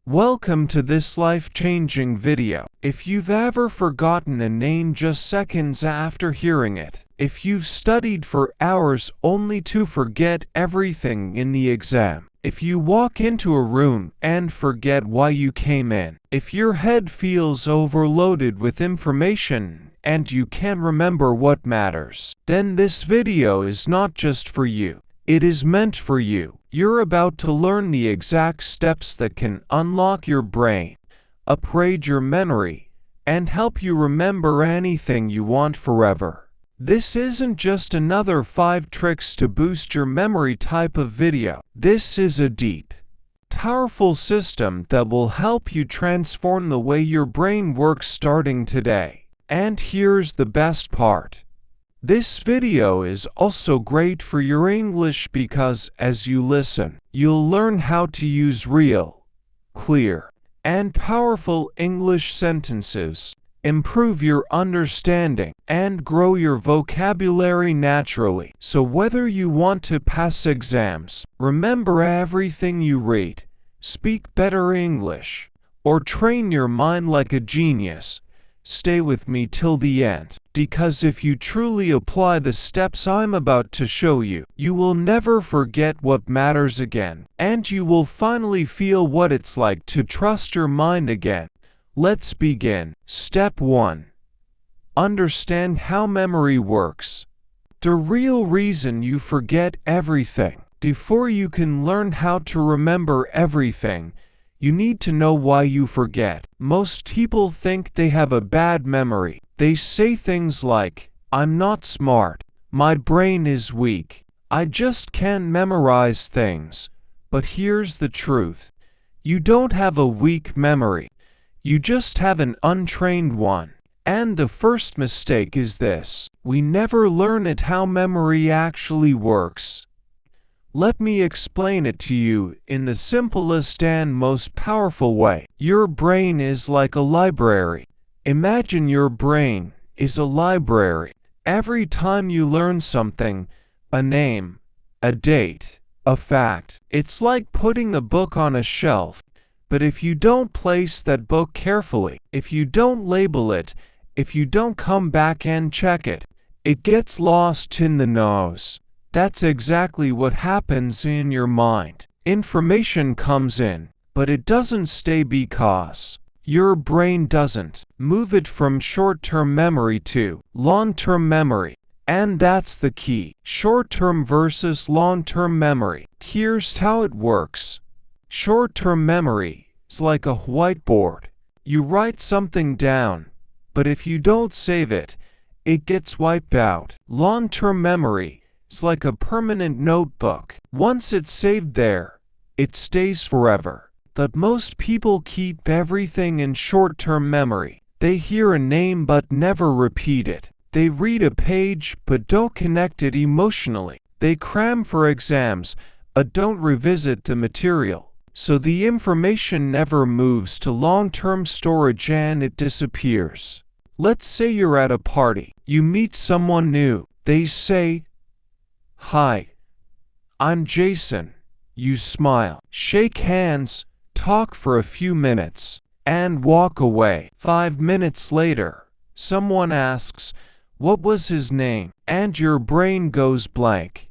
Welcome to this life-changing video. If you've ever forgotten a name just seconds after hearing it, if you've studied for hours only to forget everything in the exam, if you walk into a room and forget why you came in, if your head feels overloaded with information and you can't remember what matters, then this video is not just for you. It is meant for you. You're about to learn the exact steps that can unlock your brain, upgrade your memory, and help you remember anything you want forever. This isn't just another 5 tricks to boost your memory type of video. This is a deep, powerful system that will help you transform the way your brain works starting today. And here's the best part. This video is also great for your English because as you listen, you'll learn how to use real, clear, and powerful English sentences, improve your understanding, and grow your vocabulary naturally. So whether you want to pass exams, remember everything you read, speak better English, or train your mind like a genius, stay with me till the end, because if you truly apply the steps I'm about to show you, you will never forget what matters again, and you will finally feel what it's like to trust your mind again. Let's begin. Step 1. Understand how memory works. The real reason you forget everything. Before you can learn how to remember everything, you need to know why you forget. Most people think they have a bad memory. They say things like, "I'm not smart, my brain is weak, I just can't memorize things." But here's the truth. You don't have a weak memory. You just have an untrained one. And the first mistake is this: we never learn how memory actually works. Let me explain it to you in the simplest and most powerful way. Your brain is like a library. Imagine your brain is a library. Every time you learn something, a name, a date, a fact, it's like putting a book on a shelf. But if you don't place that book carefully, if you don't label it, if you don't come back and check it, it gets lost in the nose. That's exactly what happens in your mind. Information comes in, but it doesn't stay because your brain doesn't move it from short-term memory to long-term memory. And that's the key. Short-term versus long-term memory. Here's how it works. Short-term memory is like a whiteboard. You write something down, but if you don't save it, it gets wiped out. Long-term memory it's like a permanent notebook. Once it's saved there, it stays forever. But most people keep everything in short-term memory. They hear a name but never repeat it. They read a page but don't connect it emotionally. They cram for exams but don't revisit the material. So the information never moves to long-term storage and it disappears. Let's say you're at a party. You meet someone new. They say, "Hi, I'm Jason." You smile, shake hands, talk for a few minutes, and walk away. 5 minutes later, someone asks, "What was his name?" And your brain goes blank.